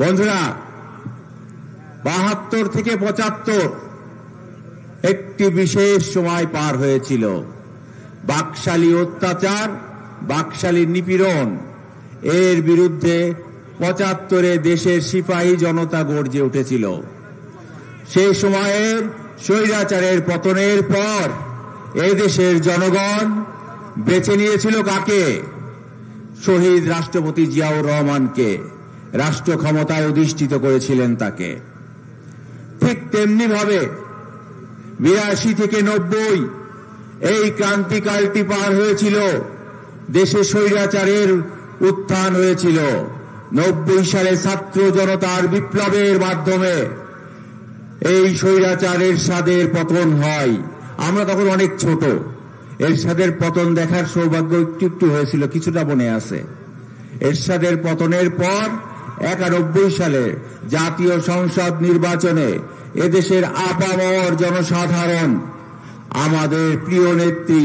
বন্ধুরা, ৭২ থেকে ৭৫ একটি বিশেষ সময় পার হয়েছিল। বাকশালী অত্যাচার, বাকশালী নিপীড়ন, এর বিরুদ্ধে ৭৫-এ দেশের সিপাহী জনতা গর্জে উঠেছিল। সেই সময়ের স্বৈরাচারের পতনের পর এই দেশের জনগণ বেছে নিয়েছিল কাকে? শহীদ রাষ্ট্রপতি জিয়াউর রহমানকে। রাষ্ট্র ক্ষমতায় অধিষ্ঠিত করেছিলেন তাকে। ঠিক তেমনি ভাবে ৮২ থেকে ৯০ এই ক্রান্তিকালটি পার হয়েছিল। দেশে স্বৈরাচারের উত্থান হয়েছিল। ৯০ সালে ছাত্র জনতার বিপ্লবের মাধ্যমে এই স্বৈরাচারের এরশাদের পতন হয়। আমরা তখন অনেক ছোট। এরশাদের পতন দেখার সৌভাগ্য একটু একটু হয়েছিল, কিছুটা মনে আছে। এরশাদের পতনের পর ৯১ সালে জাতীয় সংসদ নির্বাচনে এদেশের আপামর জনসাধারণ আমাদের প্রিয় নেত্রী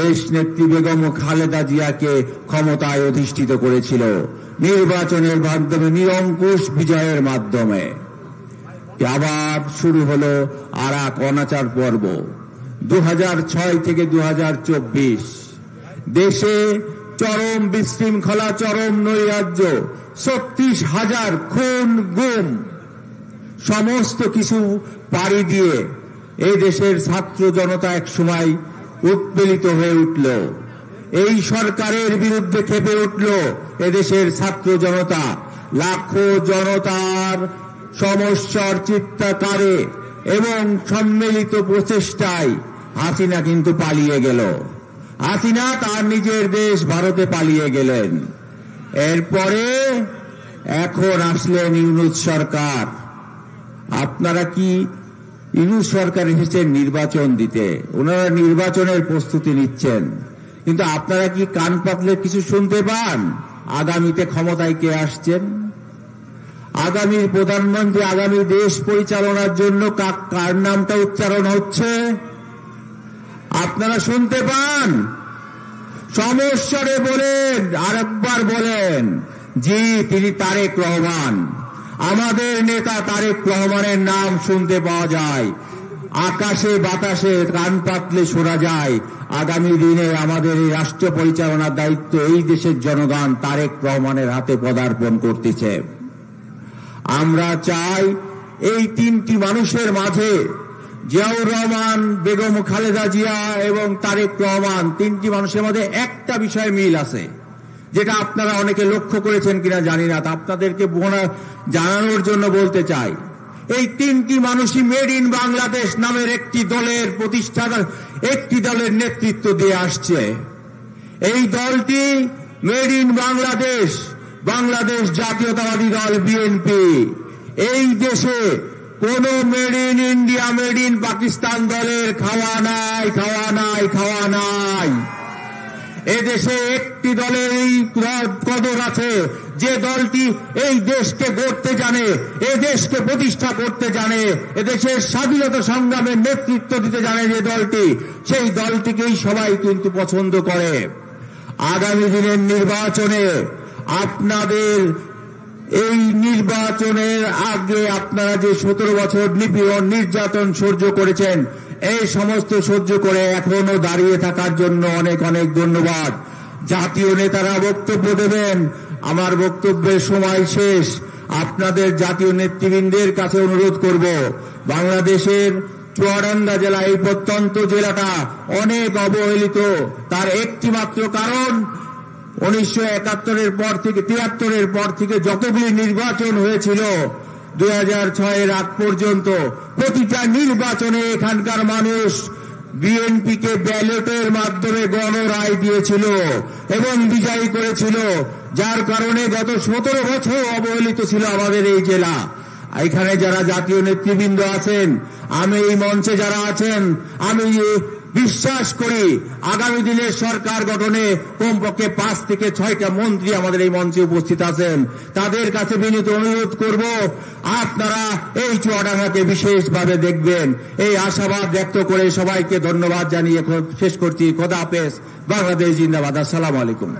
দেশনেত্রী বেগম খালেদা জিয়াকে ক্ষমতায় অধিষ্ঠিত করেছিল নির্বাচনের মাধ্যমে, নিরঙ্কুশ বিজয়ের মাধ্যমে। আবার শুরু হলো আর এক অনাচার পর্ব। ২০০৬ থেকে ২০২৪ দেশে চরম বিশৃঙ্খলা, চরম নৈরাজ্য, ৩৬,০০০ খুন গুম, সমস্ত কিছু পাড়ি দিয়ে এই দেশের ছাত্র জনতা এক সময় উৎপীড়িত হয়ে উঠল। এই সরকারের বিরুদ্ধে খেপে উঠল এদেশের ছাত্র জনতা। লাখো জনতার সমস্যার চিত্তাকারে এবং সম্মিলিত প্রচেষ্টায় হাসিনা কিন্তু পালিয়ে গেল। হাসিনা তার নিজের দেশ ভারতে পালিয়ে গেলেন। এরপরে এখন আসলেন ইউনূস সরকার। আপনারা কি ইউনূস সরকার এসেছেন নির্বাচন দিতে, ওনারা নির্বাচনের প্রস্তুতি নিচ্ছেন, কিন্তু আপনারা কি কান পাতলে কিছু শুনতে পান? আগামীতে ক্ষমতায় কে আসছেন, আগামীর প্রধানমন্ত্রী, আগামী দেশ পরিচালনার জন্য কার নামটা উচ্চারণ হচ্ছে আপনারা শুনতে পান? সমস্যারে বলেন, আরেকবার বলেন, জি, তিনি তারেক রহমান। আমাদের নেতা তারেক রহমানের নাম শুনতে পাওয়া যায়, আকাশে বাতাসে কান পাতলে শোনা যায়। আগামী দিনে আমাদের এই রাষ্ট্র পরিচালনার দায়িত্ব এই দেশের জনগণ তারেক রহমানের হাতে পদার্পণ করতেছে। আমরা চাই এই তিনটি মানুষের মাঝে, জিয়াউর রহমান, বেগম খালেদা জিয়া এবং তারেক রহমান, তিনটি মানুষের মধ্যে একটা বিষয় মিল আছে, যেটা আপনারা অনেকে লক্ষ্য করেছেন কিনা জানি না, তা আপনাদেরকে জানানোর জন্য বলতে চাই। এই তিনটি মানুষই মেড ইন বাংলাদেশ নামের একটি দলের প্রতিষ্ঠাতা, একটি দলের নেতৃত্ব দিয়ে আসছে। এই দলটি মেড ইন বাংলাদেশ, বাংলাদেশ জাতীয়তাবাদী দল বিএনপি। এই দেশে কোন made in India, made in Pakistan দলের খাওয়া নাই, খাওয়া নাই, খাওয়া নাই। এদেশে একটি দলের এই কদর আছে, যে দলটি এই দেশকে গড়তে জানে, এই দেশকে প্রতিষ্ঠা করতে জানে, এদেশের স্বাধীনতা সংগ্রামের নেতৃত্ব দিতে জানে যে দলটি, সেই দলটিকেই সবাই কিন্তু পছন্দ করে। আগামী দিনের নির্বাচনে আপনাদের এই নির্বাচনের আগে আপনারা যে ১৭ বছর নিপীড়ন, নির্যাতন সহ্য করেছেন, এই সমস্ত সহ্য করে এখনো দাঁড়িয়ে থাকার জন্য অনেক অনেক ধন্যবাদ। জাতীয় নেতারা বক্তব্য দেবেন, আমার বক্তব্যের সময় শেষ। আপনাদের জাতীয় নেতৃবৃন্দের কাছে অনুরোধ করব, বাংলাদেশের চুয়াডাঙ্গা জেলা, এই প্রত্যন্ত জেলাটা অনেক অবহেলিত। তার একটি মাত্র কারণ, ১৯৭১-এর পর থেকে, ৭৩-এর পর থেকে যতগুলি নির্বাচন হয়েছিল ২০০৬-এর আগ পর্যন্ত, প্রতিটা নির্বাচনে এখানকার মানুষ বিএনপিকে ব্যালটের মাধ্যমে গণরায় দিয়েছিল এবং বিজয়ী করেছিল, যার কারণে গত ১৭ বছর অবহেলিত ছিল আমাদের এই জেলা। এখানে যারা জাতীয় নেতৃবৃন্দ আছেন, আমি এই মঞ্চে যারা আছেন, আমি বিশ্বাস করি আগামী দিনের সরকার গঠনে কমপক্ষে ৫ থেকে ৬টা মন্ত্রী আমাদের এই মঞ্চে উপস্থিত আছেন। তাদের কাছে বিনীত অনুরোধ করব, আপনারা এই চুয়াডাঙ্গাকে বিশেষভাবে দেখবেন। এই আশাবাদ ব্যক্ত করে সবাইকে ধন্যবাদ জানিয়ে শেষ করছি। খোদা হাফেজ। বাংলাদেশ জিন্দাবাদ। আসসালামু আলাইকুম।